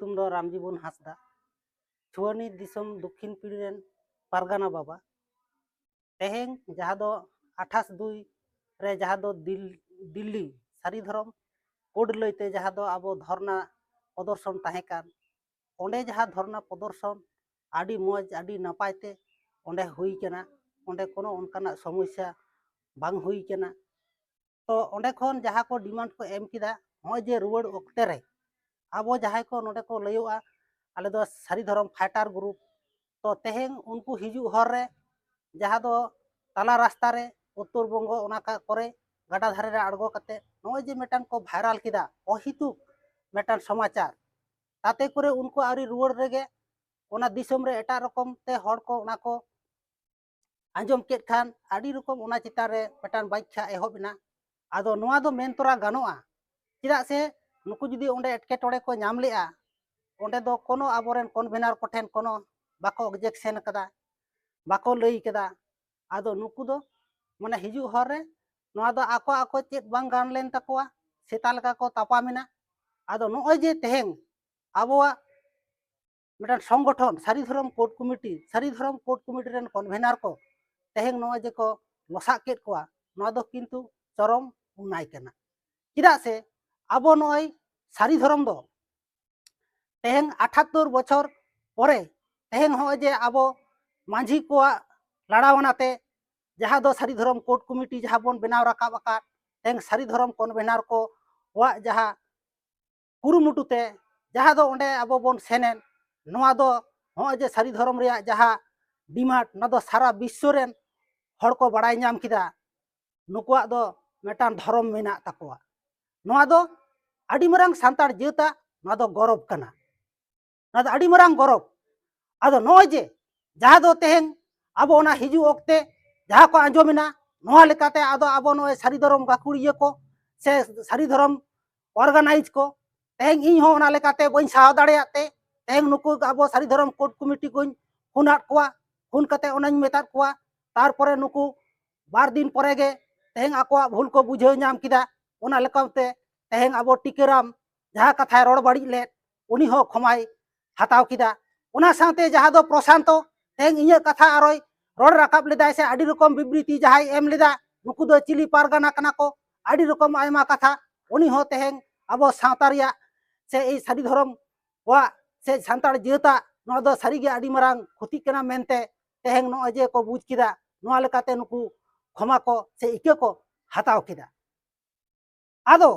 ᱧᱩᱛᱩᱢ ᱫᱚ ᱨᱟᱢᱡᱤᱵᱚᱱ ᱦᱟᱸᱥᱫᱟ ᱪᱷᱩᱣᱟᱹᱱᱤ ᱫᱤᱥᱚᱢ ᱫᱚᱠᱷᱤᱱ ᱯᱤᱲ ᱨᱮᱱ ᱯᱟᱨᱜᱟᱱᱟ ᱵᱟᱵᱟ ᱛᱮᱦᱮᱧ ᱡᱟᱦᱟᱸ ᱫᱚ 28/2 ᱨᱮ ᱡᱟᱦᱟᱸ ᱫᱚ दिल्ली सारी धर्म कोड लैते जहाँ दो अब धरना प्रदर्शन तहेकान ओंडे जहाँ धरना प्रदर्शन आडी मौज आडी नपायते ओंडे हुई कना ओंडे कोनो उनकाना समस्या बांग हुई कना तो ओंडे खन जहाँ को डिमांड को एम किदा होय जे रुवाड़ ओक्ते रे अब जहाँ को नोडे को लयोआ आले दो सारी धर्म फाइटर ग्रुप तो तेहें उनको हिजू हर रे जहाँ दो ताला रास्ता रे उत्तर बंगो ओनाका करे गाडा धारे रे आड़गो कते नोय जे मेटान को भाइराल किदा अहितुक मेटान समाचार ताते करे उनको आरी रुवाड़ रेगे ओना दिसम रे एटा रकम ते हड़ को ओना को आंजम केट खान आडी रकम ओना चितान रे मेटान व्याख्या एहबना आदो नोआ दो मेन तोरा गानोआ चिदा से नुकु जुदी ओंडे एटकेटोड़े को नाम लेआ ओंडे दो कोनो आबोरेन कन्वेनर कोठेन कोनो बाको ऑब्जेक्शन कदा बाको लई कदा आदो नुकु दो माने हिजू हर रे नोआ दो आको आको चेत बांग गान लेन तकोआ सेता लका को तापामिना आदो नोय जे तेहें आबोआ मेटान संगठन सारी धर्म कोड कमिटी रेन कन्वेनर को तेहें नोय जे को लसा केट कोआ नोआ दो किंतु चरम उनाय कना चिदा से आबो नोय सारी धर्म दो तेहें 78 बछर परे तेहें होय जे आबो मांझी कोआ लड़ावनाते जहाँ दो सारी धर्म कोड कमिटी जहाँ बन बनाव राकाब आका तेहें सारी धर्म कन्वेनर को वा जहाँ कुरुमुटुते जहाँ दो ओंडे आबो बन सेनेन नोआ दो होय जे सारी धर्म रिया जहाँ डिमांड ना दो सारा विश्व रेन हड़ को बड़ाई नाम किदा नुकुआ दो मेटान धर्म मेना ताकोआ नोआ दो आडी मरांग सांतार जेता नोआ दो गौरव कना नोआ दो आडी मरांग गौरव आदो नोय जे जहाँ दो तेहें आबो ओना हिजू ओक्ते जहाँ को आंजोमिना नोआ लेकाते आदो आबो नोय सारी धर्म गाकुड़िया को से सारी धर्म ऑर्गेनाइज को तेहें इन हो ओना लेकाते बइन साव दाड़ेयाते तेहें नुकु आबो सारी धर्म कोड कमिटी को फोनात कोआ फोन कते ओनाñ मेतात कोआ तारपरे नुकु 2 दिन परे गे तेहें आकोआ भूल को बुझाव नाम किदा ओना लेकाते तेहें आबो टिकेराम जहाँ कथा रोड बाड़ी ले उनी हो खमाय हताव किदा ओना साथे जहाँ दो प्रशांतो तेहें इया कथा आरोय रोड राकाब लेदाय से आडी रकम विबृति जहाँ एम लेदा नुकु दो चिली पारगाना कना को आडी रकम आयमा कथा उनी हो तेहें आबो सावतारिया से ए सारी धर्म वा से सान्ताड़ जेता नोआ दो सारी गे आडी मरांग खुती कना मेनते तेहें नोय जे को बुझ किदा नोआ लेकाते नुकु क्षमा को से इके को हताव किदा आदो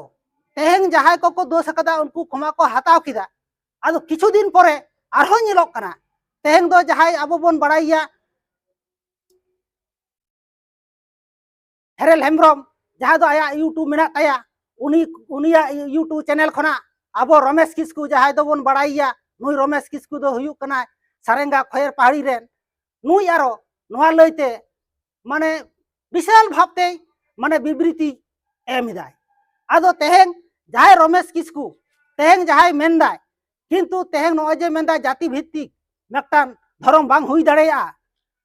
तेहें जहाँ को दोष कदा उनको क्षमा को हताव किदा आदो किछु दिन परे आरहो ñeलोग कना तेहें दो जहाँ आबो बन बड़ाइया हेरेल हेम्ब्रम जहाँ दो आया यूट्यूब मेना ताया उनिया यूट्यूब चैनल खना आबो रमेश किस्कू जहाँ दो बन बड़ाइया नुई रमेश किस्कू दो हुयुग कना सारेंगा खयर पहाड़ी रेन नुई आरो नोआ लैते माने विशाल भावते माने विबृति एमदाय आदो तेहें जहाँ रमेश किस्कू तेहें जहाँ मेनदाय किंतु तेहें नोय जे मेनदाय जाति भित्तिक मेकटान धर्म बांग हुई दाड़ेया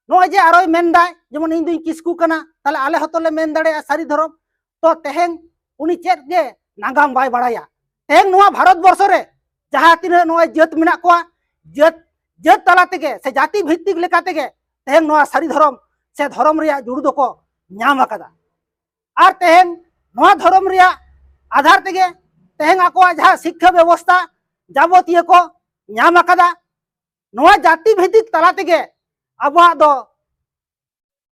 नोय जे आरोय मेनदाय जेमन इन दुई किस्कू कना ताले आले हतोले मेन दाड़ेया सारी धर्म तो तेहें उनी चेद गे नागाम बाय बड़ाया तेहें नोआ भारत वर्ष रे जहाँ तिना नोय जात मेना कोआ जात तला तेगे से जाति भित्तिक लेका तेगे तेहें नोआ सारी धर्म से धर्म रिया जुड़ दो को नाम आकादा और तेहें नोआ धर्म रिया आधार तेगे तेहें आकोआ जहाँ शिक्षा व्यवस्था जाबतीय को नाम आकादा नोआ जाति भित्तिक तला तेगे आबा दो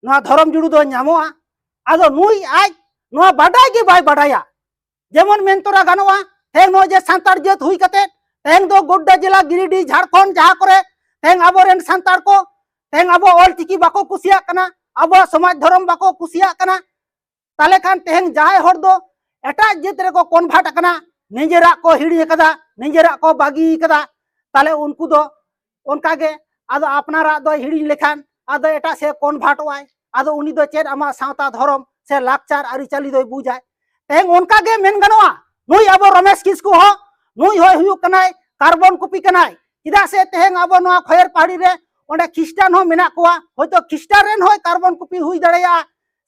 नोआ धर्म जुड़ दो नामोआ आदो नुई आज नोआ बाडाय गे बाय बाडाया जेमन मेनतोरा गानोआ तेहें नोय जे सांताड़ जात हुई कते तेहें दो गोड्डा जिला गिरिडीह झारखंड जहाँ करे तेहें आबोरेन सांताड़ को तेहें आबो ऑल चिकी बाको कुसिया कना आबो समाज धर्म बाको कुसिया कना ताले खान तेहें जहाँ हर दो एटा जात रे को कन्भार्ट कना निजेरा को हिड़ी कदा निजेरा को बागी कदा ताले उनको दो उनका गे आदो अपनारा दो हिड़ी लेखान आदो एटा से कन्भार्ट वाय आदो उनी दो चेद आमा सावता धर्म से लाकचार आरिचाली दो बुझाय तेहें उनका गे मेन गनोआ नुई आबो रमेश किस्कू हो नुई होय हुयुग कनाय कार्बन कपि कनाय चिदा से तेहें आबो नोआ खयर पहाड़ी रे ओंडे खिस्टान हो मेना कोआ होयतो खिस्टान रेन होय कार्बन कपि हुई दाड़ेया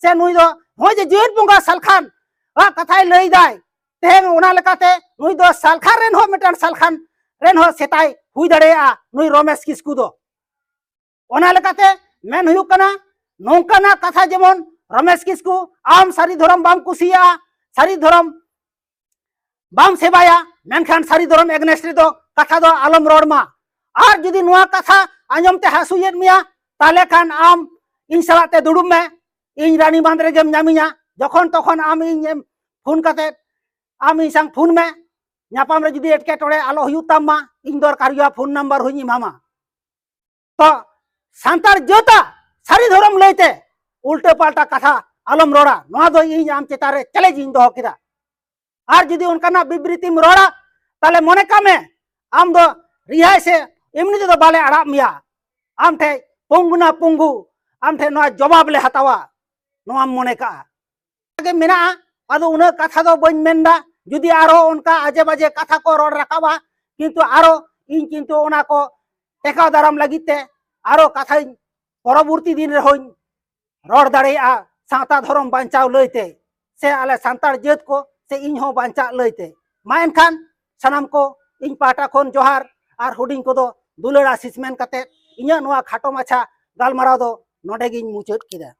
से नुई दो होय जे जेठ बंगा सालखान कथाय लई दाय तेहें ओना लेकाते नुई दो सालखान रेन हो मेटान Salkhan ren ho setai hui dareya nui Ramesh Kisku do ona lekate men huyuk kana nongkana katha jemon Ramesh Kisku am sari dhorom bam kusiya sari dhorom bam sebaya menkhan sari dhorom against do katha do alom rodma ar judi noa katha anjom te hasuyet miya tale khan am ᱤᱧ ᱥᱟᱞᱟᱜ ᱛᱮ ᱫᱩᱲᱩᱵ ᱢᱮ ᱤᱧ ᱨᱟᱱᱤ ᱵᱟᱸᱫ ᱨᱮᱜᱮᱢ ᱧᱟᱢᱤᱧᱟ ᱡᱚᱠᱷᱚᱱ ᱛᱚᱠᱷᱚᱱ ᱟᱢ ᱤᱧ ᱯᱷᱳᱱ ᱠᱟᱛᱮ ᱟᱢ ᱤᱧ ᱥᱟᱝ ᱯᱷᱳᱱ ᱢᱮ ᱧᱟᱯᱟᱢ ᱨᱮ ᱡᱩᱫᱤ ᱮᱴᱠᱮᱴᱚᱬᱮ ᱟᱞᱚ ᱦᱩᱭᱩᱜ ᱛᱟᱢ ᱢᱟ ᱤᱧ ᱫᱚᱨᱠᱟর ᱦᱩᱭᱩᱜᱼᱟ ᱯᱷᱳᱱ ᱱᱟᱢᱵᱟᱨ ᱦᱚᱧ ᱮᱢᱟᱢᱟ ᱛᱚ ᱥᱟᱱᱛᱟᱲ ᱡᱟᱹᱛᱟᱜ ᱥᱟᱹᱨᱤ ᱫᱷᱚᱨᱚᱢ ᱞᱟᱹᱭᱛᱮ ᱩᱞᱴᱟᱹ ᱯᱟল্ᱴᱟ ᱠᱟᱛᱷᱟ ᱟᱞᱚᱢ ᱨᱚᱲᱟ ᱱᱚᱣᱟ ᱫᱚ ᱤᱧ ᱟᱢ ᱪᱮᱛᱟᱱ ᱨᱮ ᱪᱮᱞᱮᱧᱡᱽ ᱤᱧ ᱫᱚᱦᱚ ᱠᱮᱫᱟ ᱟᱨ ᱡᱩᱫᱤ ᱚᱱᱠᱟᱱᱟᱜ ᱵᱤᱵᱨᱤᱛᱤᱢ ᱨᱚᱲᱟ ᱛᱟᱦᱞᱮ ᱢᱚᱱᱮ ᱠᱟᱜ ᱢᱮ ᱟᱢ ᱫᱚ ᱨᱤᱦᱟᱹᱭ ᱥᱮ ᱮᱢᱱᱤ ᱛᱮᱫᱚ ᱵᱟᱞᱮ ᱟᱲᱟᱜ ᱢᱮᱭᱟ ᱟᱢ ᱴᱷᱮᱡ ᱯᱚᱝᱜᱩᱱᱟ ᱯᱚᱝᱜᱩ ᱟᱢ ᱴᱷᱮᱡ ᱱᱚᱣᱟ ᱡᱚᱵᱟᱵ ᱞᱮ ᱦᱟᱛᱟᱣᱟ ᱱᱚᱣᱟᱢ ᱢᱚᱱᱮ ᱠᱟᱜᱼᱟ ᱜᱮ ᱢᱮᱱᱟᱜᱼᱟ ᱟᱫᱚ ᱩᱱᱟᱹᱜ ᱠᱟᱛᱷᱟ ᱫᱚ ᱵᱟᱹᱧ ᱢᱮᱱᱫᱟ ᱡᱩᱫᱤ ᱟᱨᱚ ᱚᱱᱠᱟ ᱟᱡᱮ ᱵᱟᱡᱮ ᱠᱟᱛᱷᱟ ᱠᱚ ᱨᱚᱲ ᱨᱟᱠᱟᱵᱟ ᱠᱤᱱᱛᱩ ᱟᱨᱚ ᱤᱧ ᱠᱤᱱᱛᱩ ᱚᱱᱟ ᱠᱚ ᱴᱮᱠᱟᱣ ᱫᱟᱨᱟᱢ ᱞᱟᱹᱜᱤᱫ ᱛᱮ ᱟᱨᱚ ᱠᱟᱛᱷᱟᱧ ᱯᱚᱨᱚᱵᱚᱨᱛᱤ ᱫᱤᱱ ᱨᱮᱦᱚᱧ ᱨᱚᱲ ᱫᱟᱲᱮᱭᱟᱜᱼᱟ ᱥᱟᱶᱛᱟ ᱫᱷᱚᱨᱚᱢ ᱵᱟᱧᱪᱟᱣ ᱞᱟᱹᱭᱛᱮ ᱥᱮ ᱟᱞᱮ ᱥᱟᱱᱛᱟᱲ ᱡᱟᱹᱛ ᱠᱚ ᱥᱮ ᱤᱧ ᱦᱚᱸ ᱵᱟᱧᱪᱟᱜ ᱞᱟᱹᱭᱛᱮ ᱢᱟ ᱮᱱᱠᱷᱟᱱ ᱥᱟᱱᱟᱢ ᱠᱚ ᱤᱧ ᱯᱟᱦᱴᱟ ᱠᱷᱚᱱ ᱡᱚᱦᱟᱨ ᱟᱨ ᱦᱩᱰᱤᱧ ᱠᱚᱫᱚ ᱫᱩᱞᱟᱹᱲ ᱟᱥᱤᱥ ᱢᱮᱱ ᱠᱟᱛᱮ ᱤᱧᱟᱹᱜ ᱱᱚᱣᱟ ᱠᱷᱟᱴᱚ ᱢᱟᱪᱷᱟ ᱜᱟᱞᱢᱟᱨᱟᱣ ᱫᱚ ᱱᱚᱰᱮ ᱜᱤᱧ ᱢᱩᱪᱟᱹᱫ ᱠᱮᱫᱟ